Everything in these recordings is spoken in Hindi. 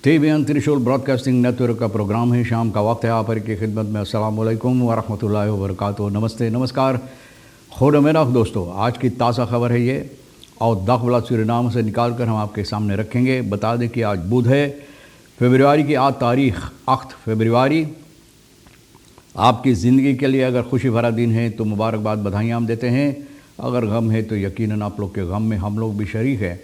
TVN त्रिशूल ब्रॉडकास्टिंग नेटवर्क का प्रोग्राम है। शाम का वक्त है। आप की खिदमत में अस्सलाम वालेकुम व रहमतुल्लाहि व बरकातुहू। नमस्ते, नमस्कार, खुदमेनाफ दोस्तों। आज की ताज़ा खबर है ये, और दाखिला सूरीनाम से निकाल कर हम आपके सामने रखेंगे। बता दें कि आज बुध है, फरवरी की 8 तारीख 8 फरवरी। आपकी ज़िंदगी के लिए अगर खुशी भरा दिन है तो मुबारकबाद, बधाइयाँ हम देते हैं। अगर गम है तो यकीनन आप लोग के गम में हम लोग भी शरीक हैं।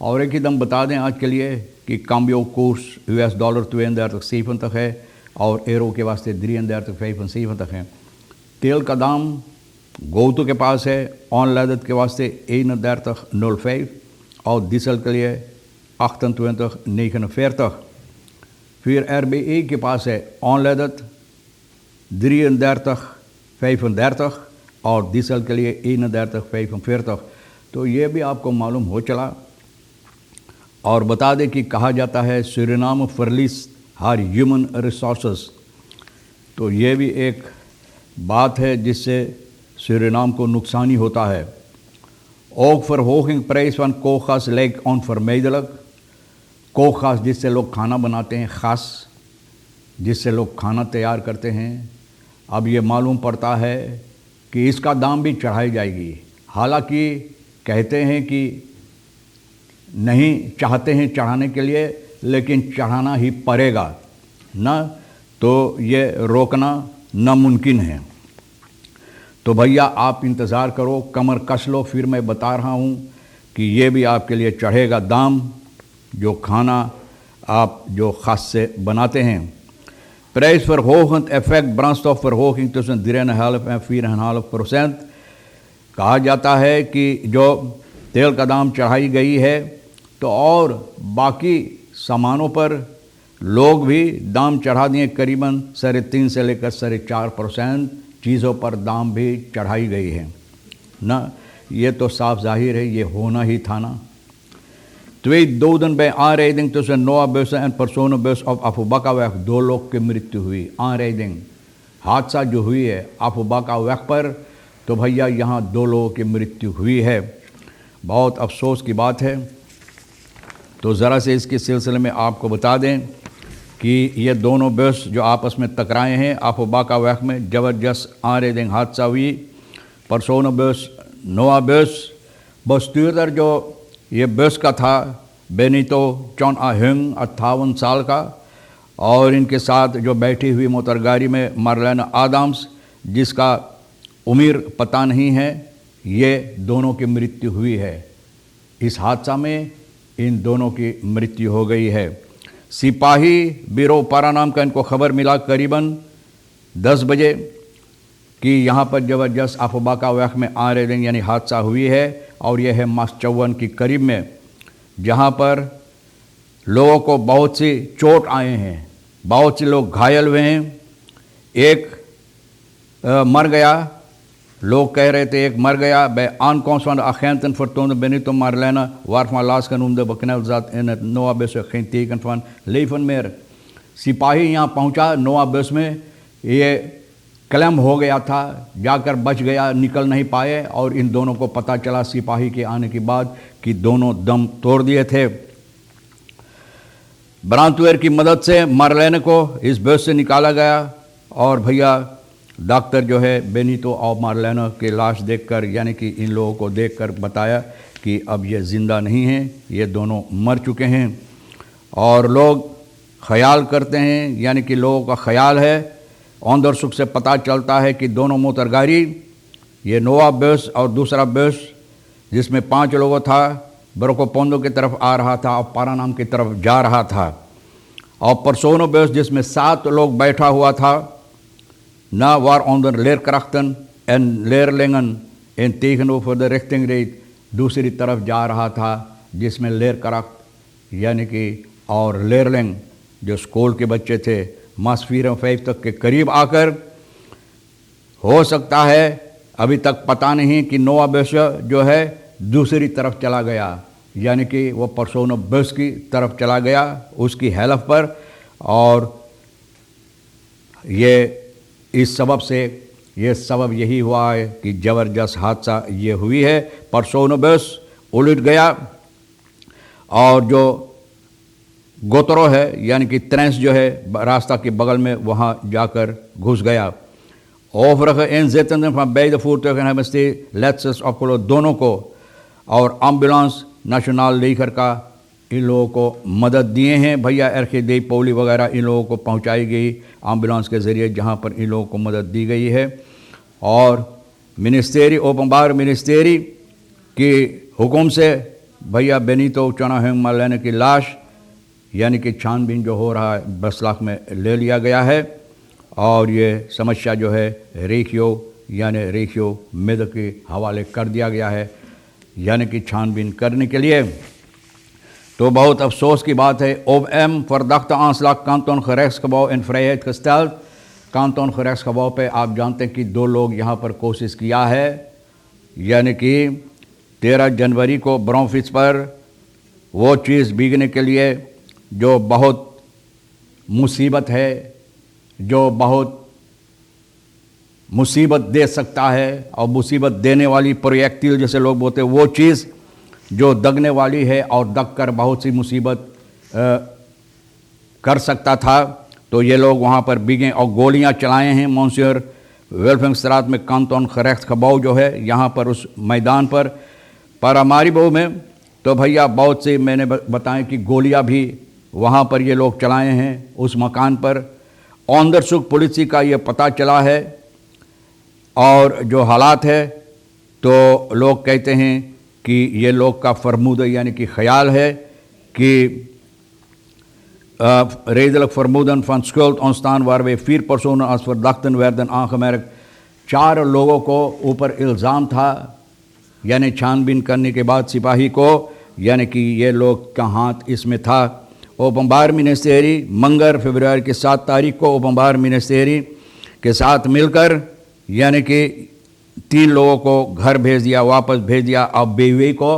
और एक ही दम बता दें आज के लिए कि काम्बियो कोर्स US डॉलर 32,70 है और एरो के वास्ते 33,75 है। तेल का दाम गोतु के पास है ऑन लादत के वास्ते 31,05 और डीजल के लिए 28,49. फिर RBA के पास है ऑन लादत 33,35 और डीजल के लिए 31,45. तो ये भी आपको मालूम हो चला। और बता दें कि कहा जाता है सूरीनाम फर्लिस हर ह्यूमन रिसोर्सेस। तो ये भी एक बात है जिससे सूरीनाम को नुकसान ही होता है। ओक फॉर होकिंग प्राइस वन कोखास लेग ऑन फॉर्मेदलक। कोखास जिससे लोग खाना बनाते हैं, ख़ास जिससे लोग खाना तैयार करते हैं। अब ये मालूम पड़ता है कि इसका दाम भी चढ़ाई जाएगी। हालांकि कहते हैं कि नहीं चाहते हैं चढ़ाने के लिए, लेकिन चढ़ाना ही पड़ेगा ना, तो ये रोकना नामुमकिन है। तो भैया आप इंतज़ार करो, कमर कस लो। फिर मैं बता रहा हूँ कि ये भी आपके लिए चढ़ेगा दाम, जो खाना आप जो ख़ास से बनाते हैं। Price verhogend effect brandstofverhoging tussen 3,5 en 4,5%। कहा जाता है कि जो तेल का दाम चढ़ाई गई है तो और बाकी सामानों पर लोग भी दाम चढ़ा दिए। करीबन 3.5 से लेकर 4.5% चीज़ों पर दाम भी चढ़ाई गई है ना। ये तो साफ जाहिर है, ये होना ही था ना। 2 doden bij aanrijding tussen Noah-bussen en personenbus op Abu Bakr-weg। 2 लोग की मृत्यु हुई। aanrijding हादसा जो हुई है Abu Bakr-weg पर, तो भैया यहाँ 2 लोगों की मृत्यु हुई है। बहुत अफसोस की बात है। तो ज़रा से इसके सिलसिले में आपको बता दें कि ये दोनों बस जो आपस में टकराए हैं Abu Bakr-weg में, ज़बरदस्त aanrijding हादसा हुई। personenbus Noah-bus, bestuurder जो ये बस का था बेनितो चौन आहंग 58 साल का, और इनके साथ जो बैठी हुई मोटरगाड़ी में मार्लेना आदम्स, जिसका उम्र पता नहीं है। ये दोनों की मृत्यु हुई है। इस हादसा में इन दोनों की मृत्यु हो गई है। सिपाही बिरो पारा नाम का इनको खबर मिला करीबन 10 बजे कि यहाँ पर ज़बरदस्त Abu Bakr-weg में aanrijding यानी हादसा हुई है। और यह है मास 54 की करीब में, जहाँ पर लोगों को बहुत सी चोट आए हैं, बहुत से लोग घायल हुए हैं। एक मर गया, लोग कह रहे थे एक मर गया। bij aankomst van de agenten vertoonde Benito Marlena, waarvan laatstgenoemde bekneld zat in het Noah-bus, geen teken van leven meer। सिपाही यहाँ पहुँचा Noah-bus में, ये क्लैम हो गया था, जाकर बच गया, निकल नहीं पाए। और इन दोनों को पता चला सिपाही के आने के बाद कि दोनों दम तोड़ दिए थे। ब्रांडवेयर की मदद से मार्लेने को इस बस से निकाला गया। और भैया डॉक्टर जो है बेनितो और मार्लेना के लाश देखकर, यानी कि इन लोगों को देखकर बताया कि अब ये ज़िंदा नहीं हैं, ये दोनों मर चुके हैं। और लोग ख्याल करते हैं, यानी कि लोगों का ख्याल है, औंदर सुख से पता चलता है कि दोनों मोटरगाड़ी, ये नोवा बस और दूसरा बस जिसमें 5 लोगों था, बरोकोपोंडो की तरफ आ रहा था और पारानाम की तरफ जा रहा था। और परसोनो बस जिसमें 7 लोग बैठा हुआ था, ना वार ऑंदर लेरक्राख्टन एंड लेरलेंगन इन tegenover de richting reed, दूसरी तरफ जा रहा था, जिसमें लेरक्राख्ट यानी कि और लेरलेंग जो स्कूल के बच्चे थे मास 4-5 तक के करीब आकर, हो सकता है अभी तक पता नहीं कि नोवा बस जो है दूसरी तरफ चला गया, यानी कि वो परसोनो बस की तरफ चला गया उसकी हेल्प पर। और ये इस सबब से ये सबब यही हुआ है कि ज़बरदस्त हादसा ये हुई है। परसोनो बस उलट गया और जो गोतरो है यानी कि त्रेंस जो है रास्ता के बगल में, वहाँ जाकर घुस गया। Overige inzittenden van beide voertuigen hebben steeds letsels opgelopen, दोनों को, और एम्बुलेंस नेशनल लेकर का इन लोगों को मदद दिए हैं। भैया एरखेदे पौली वगैरह इन लोगों को पहुंचाई गई एम्बुलेंस के ज़रिए, जहां पर इन लोगों को मदद दी गई है। और मिनिस्टेरी ओपनबार मिनिस्टेरी के हुक्म से भैया बेनीतो चनाहिंग मालेने की लाश यानी कि छानबीन जो हो रहा है बसलाख में ले लिया गया है। और ये समस्या जो है रेखियो यानी रेखियो मिद के हवाले कर दिया गया है, यानी कि छानबीन करने के लिए। तो बहुत अफसोस की बात है। OM verdachte aanslag kanton gerechtsgebouw in vrijheid gesteld। कांतोन gerechtsgebouw पे आप जानते हैं कि 2 लोग यहाँ पर कोशिश किया है, यानी कि 13 जनवरी को ब्रोमफिस पर वो चीज़ बीगने के लिए जो बहुत मुसीबत है, जो बहुत मुसीबत दे सकता है, और मुसीबत देने वाली प्रोजेक्टिल जैसे लोग बोलते हैं, वो चीज़ जो दगने वाली है और दग कर बहुत सी मुसीबत कर सकता था। तो ये लोग वहाँ पर बिगे और गोलियाँ चलाए हैं मोंसियर वेल्फेंगस्ट्रात में कांतोन gerechtsgebouw जो है यहाँ पर उस मैदान पर पारामारीबो में। तो भैया बहुत से मैंने बताएं कि गोलियाँ भी वहाँ पर ये लोग चलाए हैं उस मकान पर। ऑनदरसुक पुलिस का ये पता चला है, और जो हालात है तो लोग कहते हैं कि ये लोग का फरमूद यानी कि ख्याल है कि redelijk vermoeden van schuld ontstaan waarbij 4 personen als verdachten werden aangemerkt। 4 लोगों को ऊपर इल्ज़ाम था, यानी छानबीन करने के बाद सिपाही को, यानी कि ये लोग का हाथ इसमें था। ओपनबार मिनिस्टेरी मंगर फरवरी की 7 तारीख को ओपनबार मिनिस्टेरी के साथ मिलकर यानी कि 3 लोगों को घर भेज दिया, वापस भेज दिया। अब बेवे को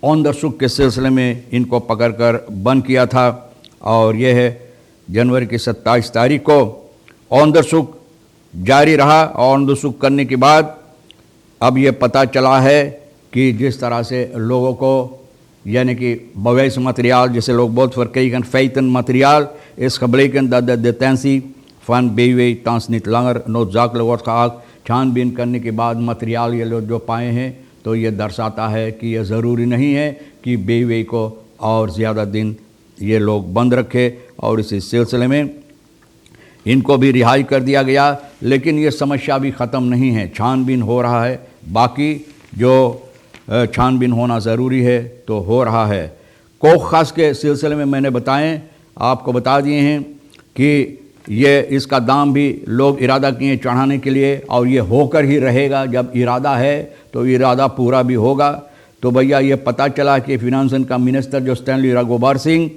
ऑनदरसुक के सिलसिले में इनको पकड़कर बंद किया था, और यह है जनवरी की 27 तारीख को ऑनदरसुक जारी रहा। और ऑनदरसुक करने के बाद अब ये पता चला है कि जिस तरह से लोगों को यानी कि bewijs materiaal जिसे लोग बहुत verkregen feiten materiaal is gebleken dat de detentie van BW thans niet langer noodzakelijk wordt geacht। छानबीन करने के बाद मटेरियल ये लोग जो पाए हैं तो ये दर्शाता है कि ये ज़रूरी नहीं है कि BW को और ज़्यादा दिन ये लोग बंद रखे, और इसी सिलसिले में इनको भी रिहाई कर दिया गया। लेकिन ये समस्या भी ख़त्म नहीं है, छानबीन हो रहा है। बाकी जो छानबीन होना ज़रूरी है तो हो रहा है। कोख खास के सिलसिले में मैंने आपको बता दिए हैं कि ये इसका दाम भी लोग इरादा किए चढ़ाने के लिए, और ये होकर ही रहेगा। जब इरादा है तो इरादा पूरा भी होगा। तो भैया ये पता चला कि फिनांस का मिनिस्टर जो स्टैनली रघुबर सिंह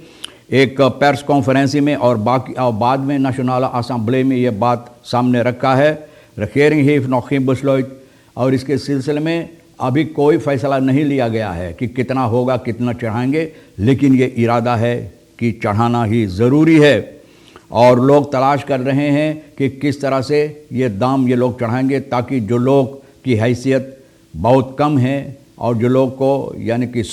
एक प्रेस कॉन्फ्रेंस में और बाद में नेशनल असेंबली में ये बात सामने रखा है। regering heeft nog geen besluit, और इसके सिलसिले में अभी कोई फैसला नहीं लिया गया है कि कितना होगा, कितना चढ़ाएंगे, लेकिन ये इरादा है कि चढ़ाना ही ज़रूरी है। और लोग तलाश कर रहे हैं कि किस तरह से ये दाम ये लोग चढ़ाएंगे, ताकि जो लोग की हैसियत बहुत कम है और जो लोग को यानी कि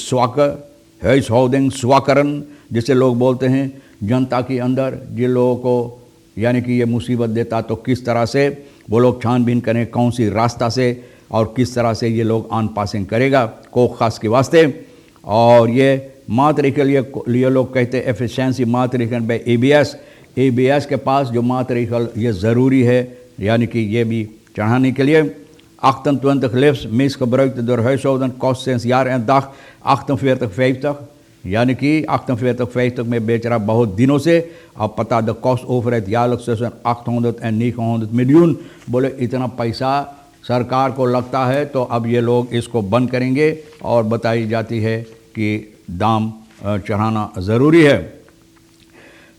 स्वाकरण जिसे लोग बोलते हैं, जनता के अंदर जिन लोगों को यानी कि ये मुसीबत देता, तो किस तरह से वो लोग छानबीन करें, कौन सी रास्ता से और किस तरह से ये लोग आन पासिंग करेगा कोख खास के वास्ते। और ये मात्र के लिए लोग कहते हैं एफिशिएंसी मात्र बाय ABS के पास जो मात्र ये ज़रूरी है, यानी कि ये भी चढ़ाने के लिए 28 lips meest gebruikte door huishouden kost sinds jaar en dag 48,50, यानी कि 48,50 में बेच रहा बहुत दिनों से। अब पता the cost overhead jaarlijks tussen 800 en 900 million, बोले इतना पैसा सरकार को लगता है। तो अब ये लोग इसको बंद करेंगे, और बताई जाती है कि दाम चढ़ाना ज़रूरी है।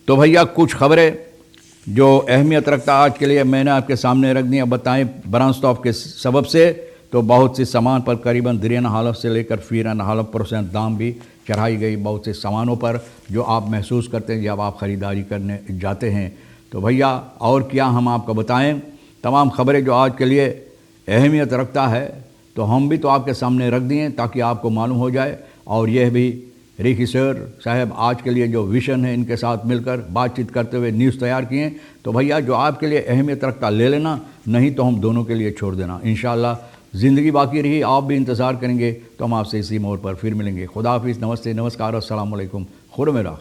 तो भैया कुछ खबरें जो अहमियत रखता आज के लिए मैंने आपके सामने रख दी। बताएं ब्रांस्टॉफ के सबब से तो बहुत से सामान पर करीबन 3.5 से लेकर 4.5% दाम भी चढ़ाई गई बहुत से सामानों पर, जो आप महसूस करते हैं जब आप ख़रीदारी करने जाते हैं। तो भैया और क्या हम आपको बताएं, तमाम खबरें जो आज के लिए अहमियत रखता है तो हम भी तो आपके सामने रख दिए ताकि आपको मालूम हो जाए। और यह भी रेखी सर साहब आज के लिए जो विजन है इनके साथ मिलकर बातचीत करते हुए न्यूज़ तैयार किए, तो भैया जो आपके लिए अहमियत रखता ले लेना, नहीं तो हम दोनों के लिए छोड़ देना। इंशाल्लाह ज़िंदगी बाकी रही, आप भी इंतज़ार करेंगे तो हम आपसे इसी मोड़ पर फिर मिलेंगे। खुदा हाफिज़, नमस्ते, नमस्कार, अस्सलाम वालेकुम, खुदा मेरा।